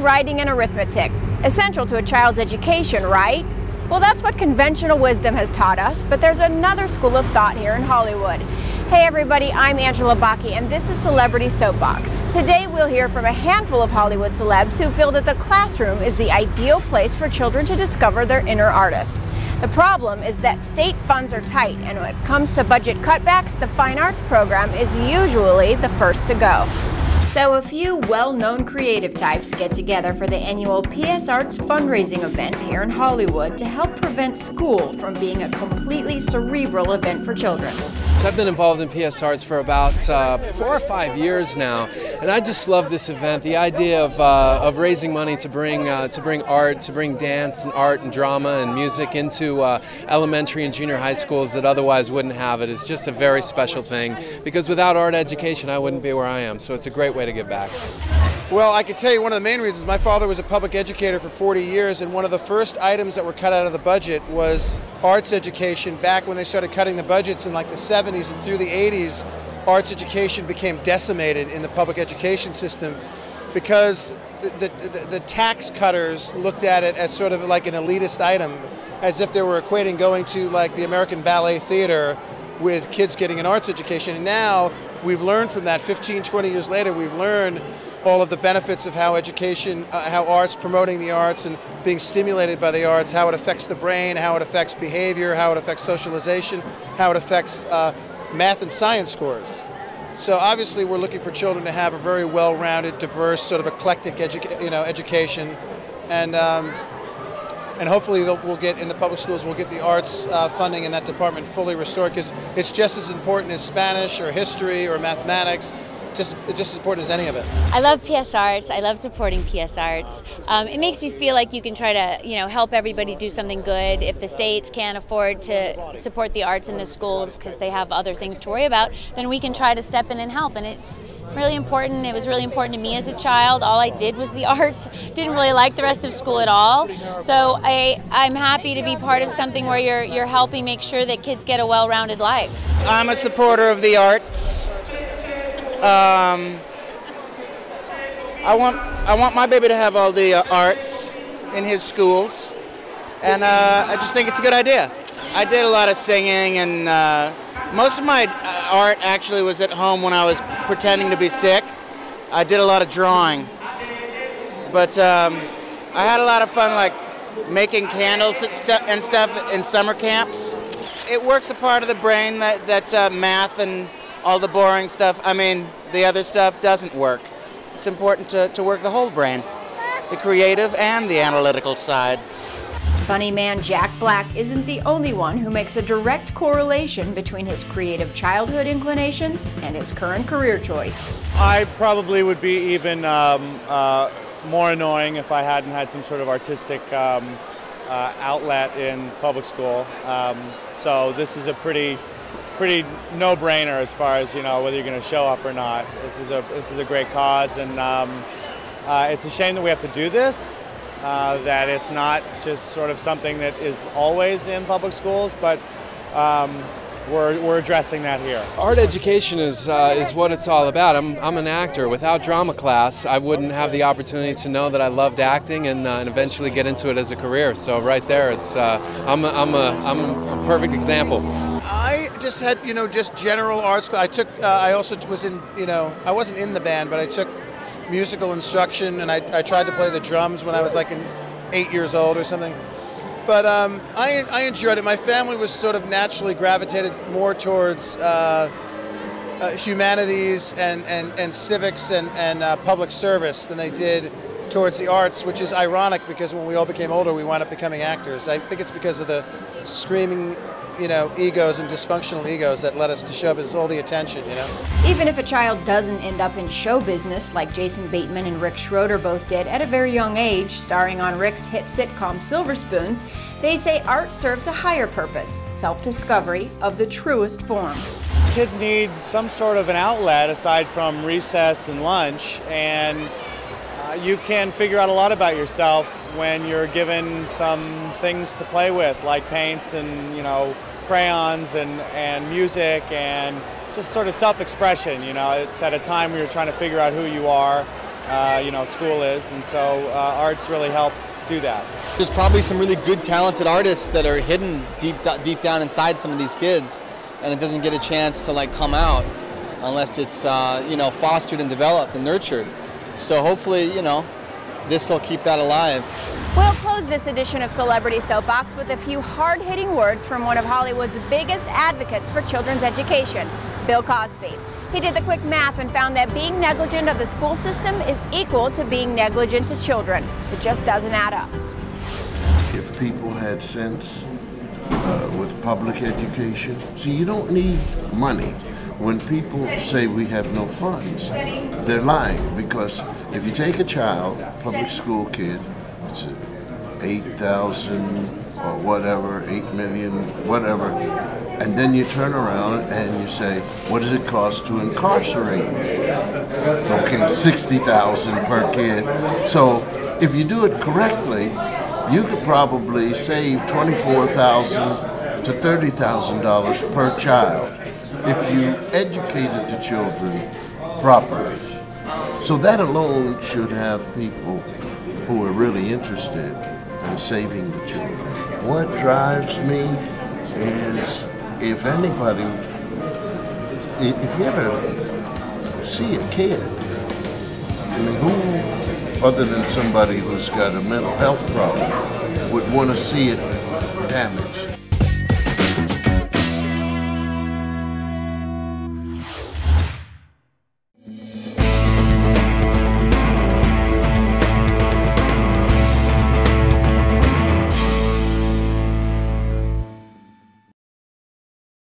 writing, and arithmetic. Essential to a child's education, right? Well, that's what conventional wisdom has taught us, but there's another school of thought here in Hollywood. Hey everybody, I'm Angela Baki, and this is Celebrity Soapbox. Today we'll hear from a handful of Hollywood celebs who feel that the classroom is the ideal place for children to discover their inner artist. The problem is that state funds are tight, and when it comes to budget cutbacks, the fine arts program is usually the first to go. So a few well-known creative types get together for the annual PS Arts fundraising event here in Hollywood to help prevent school from being a completely cerebral event for children. I've been involved in PS Arts for about 4 or 5 years now, and I just love this event. The idea of raising money to bring art, to bring dance and art and drama and music into elementary and junior high schools that otherwise wouldn't have it is just a very special thing, because without art education I wouldn't be where I am, so it's a great way to give back. Well, I can tell you one of the main reasons. My father was a public educator for 40 years, and one of the first items that were cut out of the budget was arts education. Back when they started cutting the budgets in like the 70s and through the 80s, arts education became decimated in the public education system because the tax cutters looked at it as sort of like an elitist item, as if they were equating going to like the American Ballet Theater with kids getting an arts education. And now we've learned from that, 15, 20 years later, we've learned all of the benefits of how education, how arts, promoting the arts and being stimulated by the arts, how it affects the brain, how it affects behavior, how it affects socialization, how it affects math and science scores. So obviously we're looking for children to have a very well-rounded, diverse, sort of eclectic education, and hopefully we'll get, in the public schools, we'll get the arts funding in that department fully restored, because it's just as important as Spanish or history or mathematics. Just as important as any of it. I love PS Arts. I love supporting PS Arts. It makes you feel like you can try to, help everybody do something good. If the states can't afford to support the arts in the schools because they have other things to worry about, then we can try to step in and help. And it's really important. It was really important to me as a child. All I did was the arts. Didn't really like the rest of school at all. So I'm happy to be part of something where you're helping make sure that kids get a well-rounded life. I'm a supporter of the arts. I want my baby to have all the arts in his schools, and I just think it's a good idea. I did a lot of singing, and most of my art actually was at home when I was pretending to be sick. I did a lot of drawing, but I had a lot of fun, like making candles and stuff in summer camps. It works a part of the brain that math and all the boring stuff, the other stuff doesn't work. It's important to work the whole brain, the creative and the analytical sides. Funny man Jack Black isn't the only one who makes a direct correlation between his creative childhood inclinations and his current career choice. I probably would be even more annoying if I hadn't had some sort of artistic outlet in public school. So this is a pretty no-brainer as far as whether you're going to show up or not. This is a great cause, and it's a shame that we have to do this. That it's not just sort of something that is always in public schools, but we're addressing that here. Art education is what it's all about. I'm an actor. Without drama class, I wouldn't have the opportunity to know that I loved acting and eventually get into it as a career. So right there, I'm a perfect example. I just had, just general arts. I also was in, I wasn't in the band, but I took musical instruction, and I tried to play the drums when I was like 8 years old or something. But I enjoyed it. My family was sort of naturally gravitated more towards humanities and civics and public service than they did towards the arts, which is ironic because when we all became older, we wound up becoming actors. I think it's because of the screaming egos and dysfunctional egos that led us to show business, all the attention, Even if a child doesn't end up in show business like Jason Bateman and Rick Schroeder both did at a very young age, starring on Rick's hit sitcom Silver Spoons, they say art serves a higher purpose, self-discovery of the truest form. Kids need some sort of an outlet aside from recess and lunch, and you can figure out a lot about yourself when you're given some things to play with, like paints and crayons and music and just sort of self-expression. It's at a time where you're trying to figure out who you are, school is, and so arts really help do that. There's probably some really good, talented artists that are hidden deep down inside some of these kids, and it doesn't get a chance to come out unless it's fostered and developed and nurtured. So hopefully, this will keep that alive. We'll close this edition of Celebrity Soapbox with a few hard-hitting words from one of Hollywood's biggest advocates for children's education, Bill Cosby. He did the quick math and found that being negligent of the school system is equal to being negligent to children. It just doesn't add up. If people had sense with public education, see, you don't need money. When people say we have no funds, they're lying, because if you take a child, public school kid, it's 8,000 or whatever, 8 million, whatever, and then you turn around and you say, what does it cost to incarcerate? Okay, 60,000 per kid. So if you do it correctly, you could probably save $24,000 to $30,000 per child if you educated the children properly. So that alone should have people who are really interested in saving the children. What drives me is, if anybody, if you ever see a kid, I mean, who, other than somebody who's got a mental health problem, would want to see it damaged?